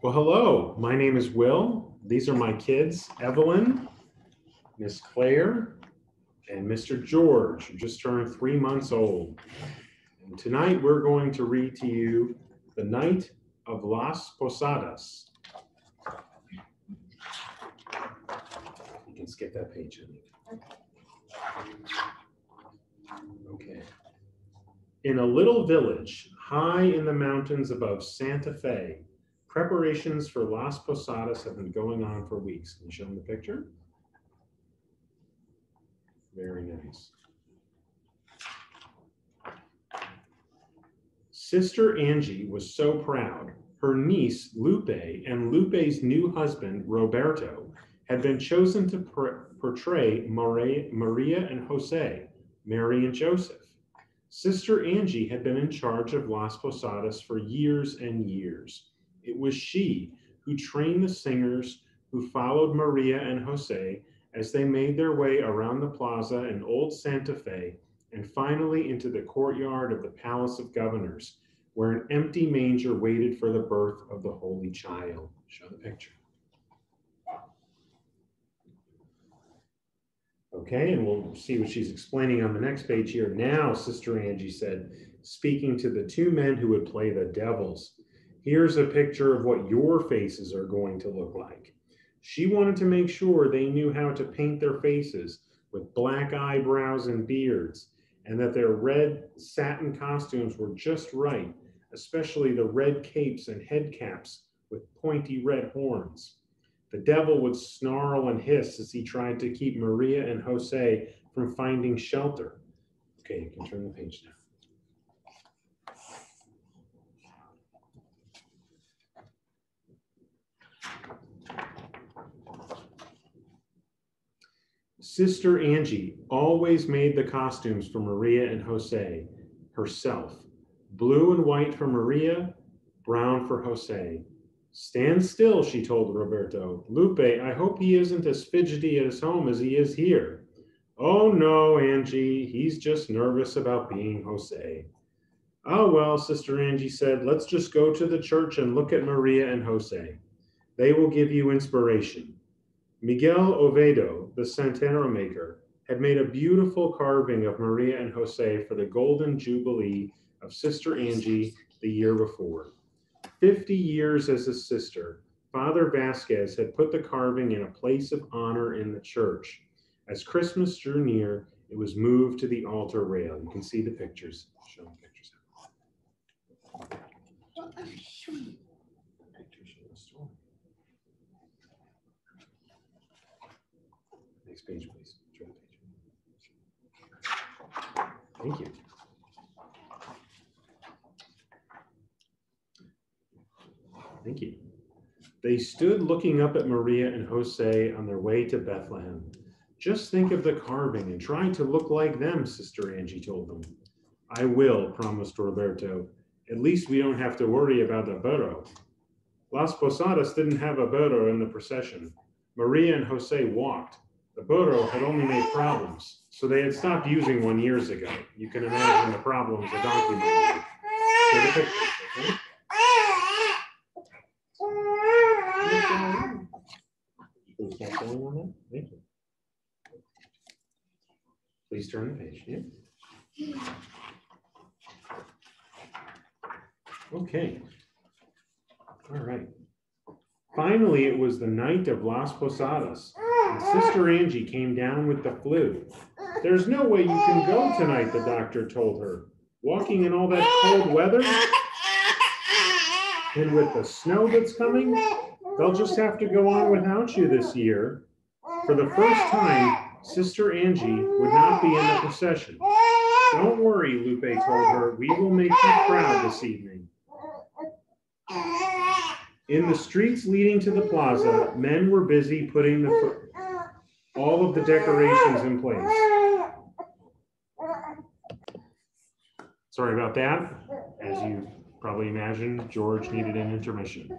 Well, hello, my name is Will. These are my kids, Evelyn, Miss Claire, and Mr. George, who just turned 3 months old. And tonight we're going to read to you The Night of Las Posadas. You can skip that page, honey. Okay. In a little village high in the mountains above Santa Fe, preparations for Las Posadas have been going on for weeks. Can you show them the picture? Very nice. Sister Angie was so proud. Her niece, Lupe, and Lupe's new husband, Roberto, had been chosen to portray Maria and Jose, Mary and Joseph. Sister Angie had been in charge of Las Posadas for years and years. It was she who trained the singers who followed Maria and Jose as they made their way around the plaza in Old Santa Fe and finally into the courtyard of the Palace of Governors, where an empty manger waited for the birth of the Holy Child. Show the picture. Okay, and we'll see what she's explaining on the next page here. Now, Sister Angie said, speaking to the two men who would play the devils, here's a picture of what your faces are going to look like. She wanted to make sure they knew how to paint their faces with black eyebrows and beards, and that their red satin costumes were just right, especially the red capes and head caps with pointy red horns. The devil would snarl and hiss as he tried to keep Maria and Jose from finding shelter. Okay, you can turn the page now. Sister Angie always made the costumes for Maria and Jose herself. Blue and white for Maria, brown for Jose. Stand still, she told Roberto. Lupe, I hope he isn't as fidgety at his home as he is here. Oh no, Angie, he's just nervous about being Jose. Oh well, Sister Angie said, let's just go to the church and look at Maria and Jose. They will give you inspiration. Miguel Oviedo, the Santero maker, had made a beautiful carving of Maria and Jose for the Golden Jubilee of Sister Angie the year before. 50 years as a sister, Father Vasquez had put the carving in a place of honor in the church. As Christmas drew near, it was moved to the altar rail. You can see the pictures. Show the pictures. Pictures show the story. Next page, please. Show the page. Thank you. Thank you. They stood looking up at Maria and Jose on their way to Bethlehem. Just think of the carving and try to look like them, Sister Angie told them. I will, promised Roberto. At least we don't have to worry about the burro. Las Posadas didn't have a burro in the procession. Maria and Jose walked. The burro had only made problems, so they had stopped using one years ago. You can imagine the problems a donkey might make. So the pictures, okay? Please stop going on that. Thank you. Please turn the page. Yeah. Okay. All right. Finally, it was the night of Las Posadas, and Sister Angie came down with the flu. There's no way you can go tonight, the doctor told her. Walking in all that cold weather, and with the snow that's coming, they'll just have to go on without you this year. For the first time, Sister Angie would not be in the procession. Don't worry, Lupe told her. We will make you proud this evening. In the streets leading to the plaza, men were busy putting all of the decorations in place. Sorry about that. As you probably imagine, George needed an intermission.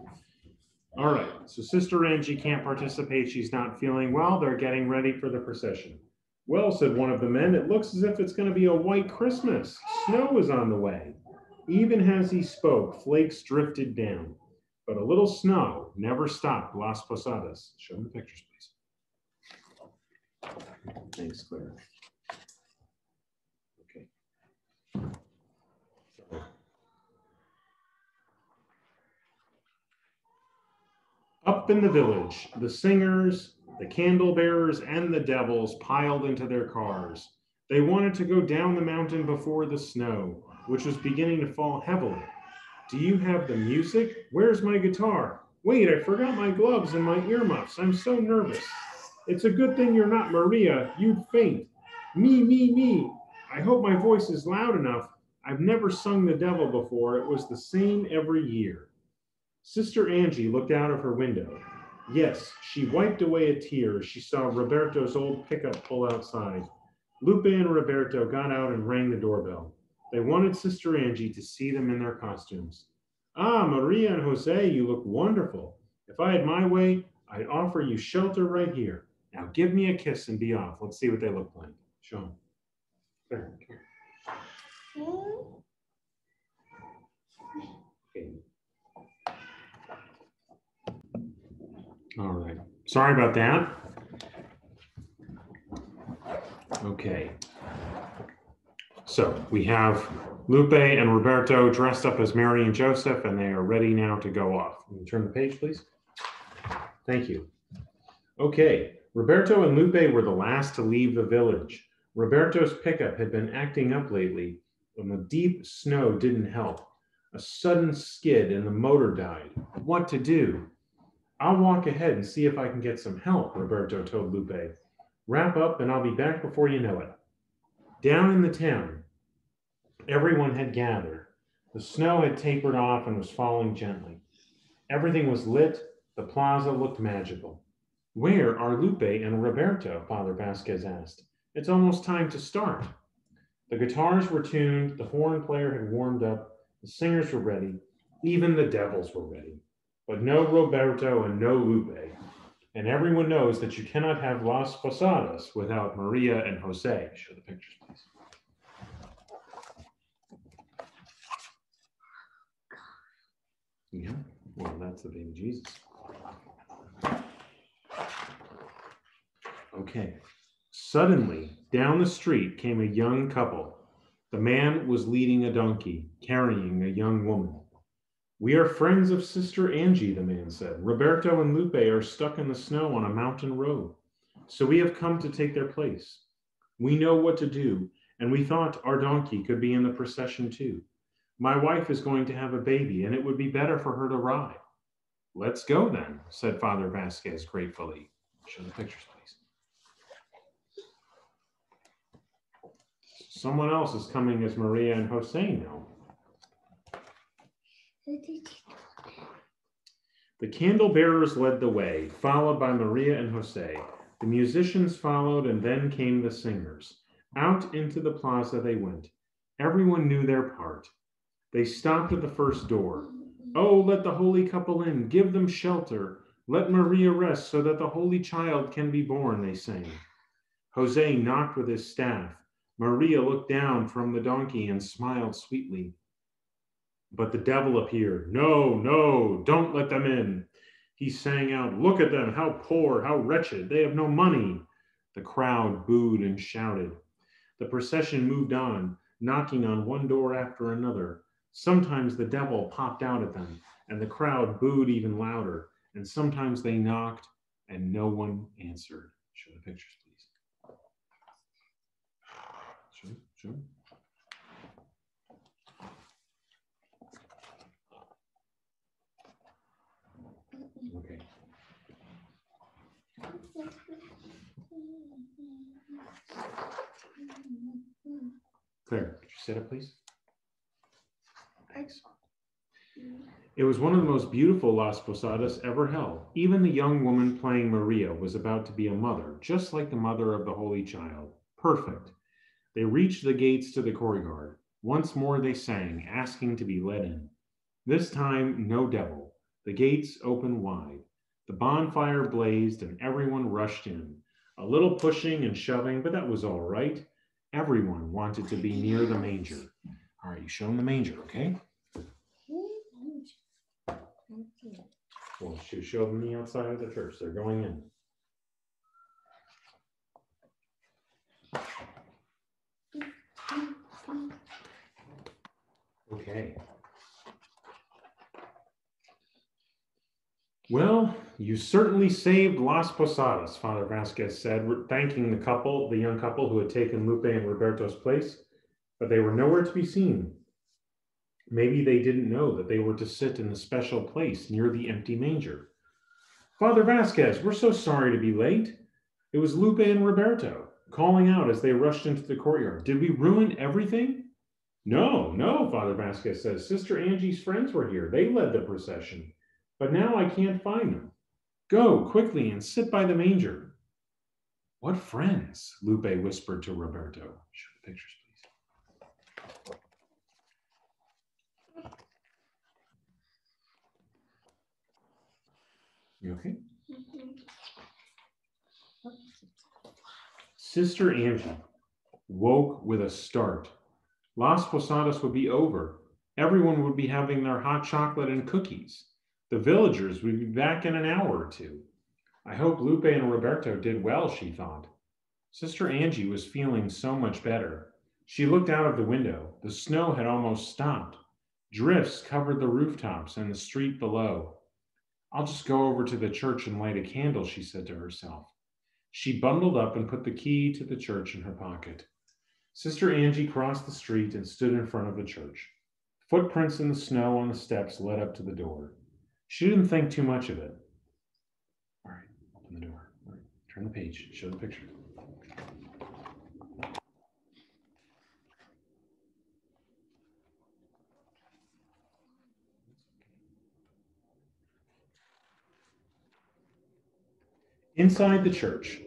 All right, so Sister Angie can't participate. She's not feeling well. They're getting ready for the procession. Well, said one of the men, it looks as if it's going to be a white Christmas. Snow is on the way. Even as he spoke, flakes drifted down. but a little snow never stopped Las Posadas. Show them the pictures, please. Thanks, Claire. Okay. Up in the village, the singers, the candle bearers, and the devils piled into their cars. They wanted to go down the mountain before the snow, which was beginning to fall heavily. Do you have the music? Where's my guitar? Wait, I forgot my gloves and my earmuffs. I'm so nervous. It's a good thing you're not Maria. You'd faint. Me. I hope my voice is loud enough. I've never sung the devil before. It was the same every year. Sister Angie looked out of her window. Yes, she wiped away a tear as she saw Roberto's old pickup pull outside. Lupe and Roberto got out and rang the doorbell. They wanted Sister Angie to see them in their costumes. Ah, Maria and Jose, you look wonderful. If I had my way, I'd offer you shelter right here. Now give me a kiss and be off. Let's see what they look like. Show them. There. Okay. All right. Sorry about that. Okay. So we have Lupe and Roberto dressed up as Mary and Joseph, and they are ready now to go off. Can you turn the page, please? Thank you. Okay. Roberto and Lupe were the last to leave the village. Roberto's pickup had been acting up lately, and the deep snow didn't help. A sudden skid and the motor died. What to do? I'll walk ahead and see if I can get some help, Roberto told Lupe. Wrap up and I'll be back before you know it. Down in the town, everyone had gathered. The snow had tapered off and was falling gently. Everything was lit. The plaza looked magical. Where are Lupe and Roberto? Father Vasquez asked. It's almost time to start. The guitars were tuned. The horn player had warmed up. The singers were ready. Even the devils were ready. But no Roberto and no Lupe. And everyone knows that you cannot have Las Posadas without Maria and Jose. Show the pictures, please. Yeah, well, that's the baby Jesus. Okay. Suddenly, down the street came a young couple. The man was leading a donkey, carrying a young woman. We are friends of Sister Angie, the man said. Roberto and Lupe are stuck in the snow on a mountain road, so we have come to take their place. We know what to do, and we thought our donkey could be in the procession too. My wife is going to have a baby, and it would be better for her to ride. Let's go then, said Father Vasquez gratefully. Show the pictures, please. Someone else is coming as Maria and Jose now. The candle bearers led the way, followed by Maria and Jose. The musicians followed, and then came the singers. Out into the plaza they went. Everyone knew their part. They stopped at the first door. Oh, let the holy couple in. Give them shelter. Let Maria rest so that the holy child can be born, they sang. Jose knocked with his staff. Maria looked down from the donkey and smiled sweetly. But the devil appeared. No, don't let them in. He sang out, look at them, how poor, how wretched. They have no money. The crowd booed and shouted. The procession moved on, knocking on one door after another. Sometimes the devil popped out at them, and the crowd booed even louder. And sometimes they knocked, and no one answered. Show the pictures, please. Show. Okay. Claire, could you sit up, please? Thanks. It was one of the most beautiful Las Posadas ever held. Even the young woman playing Maria was about to be a mother, just like the mother of the Holy Child. Perfect. They reached the gates to the courtyard. Once more they sang, asking to be let in. This time, no devil. The gates opened wide. The bonfire blazed and everyone rushed in. A little pushing and shoving, but that was all right. Everyone wanted to be near the manger. All right, you show them the manger, okay? Well, show them the outside of the church. They're going in. Okay. Well, you certainly saved Las Posadas, Father Vasquez said, thanking the young couple who had taken Lupe and Roberto's place, but they were nowhere to be seen. Maybe they didn't know that they were to sit in the special place near the empty manger. Father Vasquez, we're so sorry to be late. It was Lupe and Roberto, calling out as they rushed into the courtyard. Did we ruin everything? No, Father Vasquez says. Sister Angie's friends were here. They led the procession. But now I can't find them. Go quickly and sit by the manger. What friends? Lupe whispered to Roberto. Show the pictures, please. You okay? Sister Angie woke with a start. Las Posadas would be over. Everyone would be having their hot chocolate and cookies. The villagers would be back in an hour or two. I hope Lupe and Roberto did well, she thought. Sister Angie was feeling so much better. She looked out of the window. The snow had almost stopped. Drifts covered the rooftops and the street below. I'll just go over to the church and light a candle, she said to herself. She bundled up and put the key to the church in her pocket. Sister Angie crossed the street and stood in front of the church. Footprints in the snow on the steps led up to the door. She didn't think too much of it. All right, open the door. All right, turn the page, show the picture. Inside the church,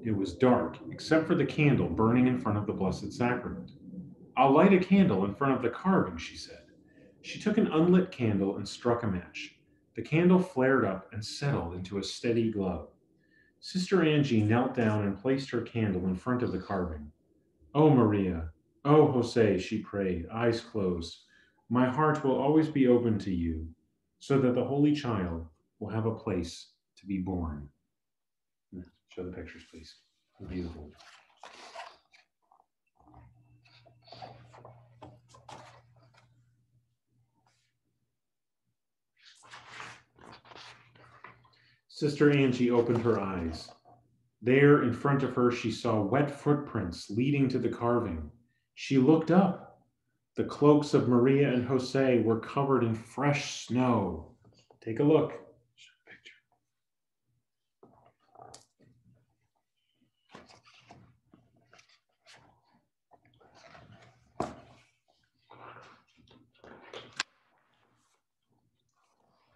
it was dark, except for the candle burning in front of the Blessed Sacrament. I'll light a candle in front of the carving, she said. She took an unlit candle and struck a match. The candle flared up and settled into a steady glow. Sister Angie knelt down and placed her candle in front of the carving. Oh, Maria, oh, Jose, she prayed, eyes closed. My heart will always be open to you, so that the Holy Child will have a place to be born. Show the pictures, please. Beautiful. Sister Angie opened her eyes. There in front of her, she saw wet footprints leading to the carving. She looked up. The cloaks of Maria and Jose were covered in fresh snow. Take a look. Show the picture.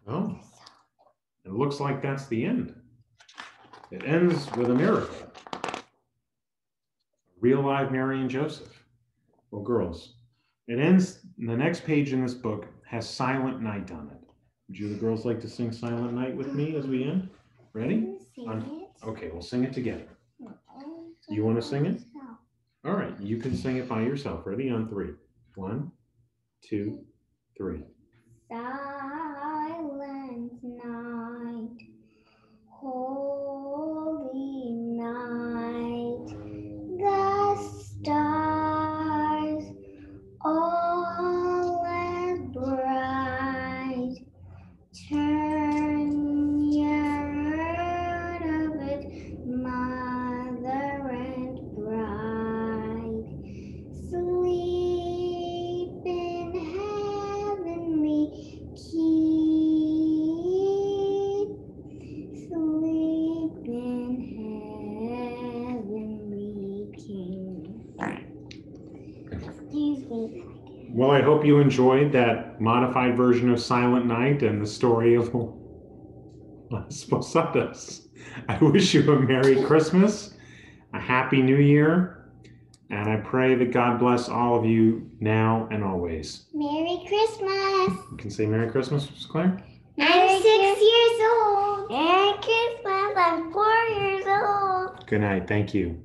Oh, it looks like that's the end. It ends with a miracle. Real live Mary and Joseph. Well, girls, it ends, the next page in this book has Silent Night on it. Would you the girls like to sing Silent Night with me as we end? Ready? Okay, we'll sing it together. You want to sing it? All right, you can sing it by yourself. Ready? On 3. 1, 2, 3. Silent night, holy night, the stars all as bright. Turn your heart of it, mother and bride. Sleep in heavenly keep. Sleep in heavenly king. Excuse me. Well, I hope you enjoyed that modified version of Silent Night and the story of Las Posadas. I wish you a Merry Christmas, a Happy New Year, and I pray that God bless all of you now and always. Merry Christmas. You can say Merry Christmas, Miss Claire? I'm 6 years old. Merry Christmas. I'm 4 years old. Good night. Thank you.